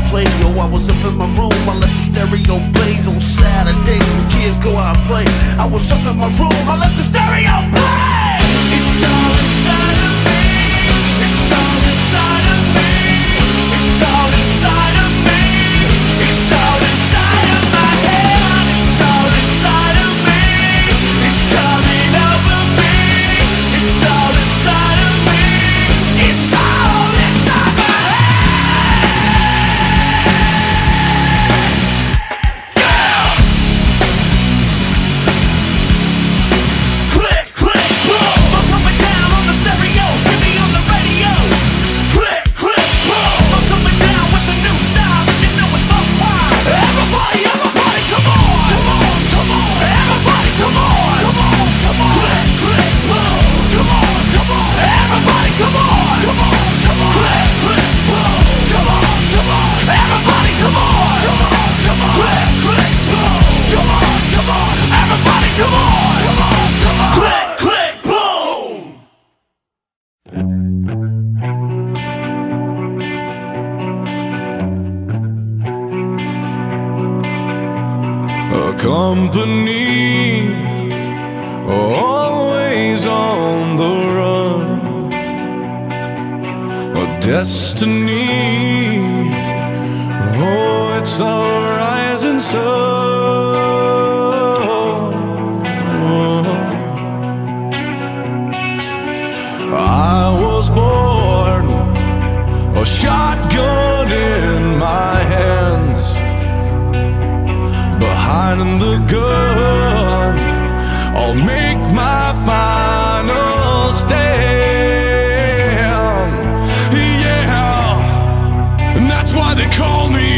play. Yo, I was up in my room, I let the stereo blaze on Saturday when kids go out and play. I was up in my room, I let the stereo play. It's all inside of me. It's all inside of me. It's all inside of me. It's all inside of my head. It's all inside of me. It's coming over me. It's all inside of me. It's all inside my company, always on the run. A destiny, oh, it's the rising sun. I was born, a shotgun in my hands. Behind the gun, I'll make my final stand. Yeah, and that's why they call me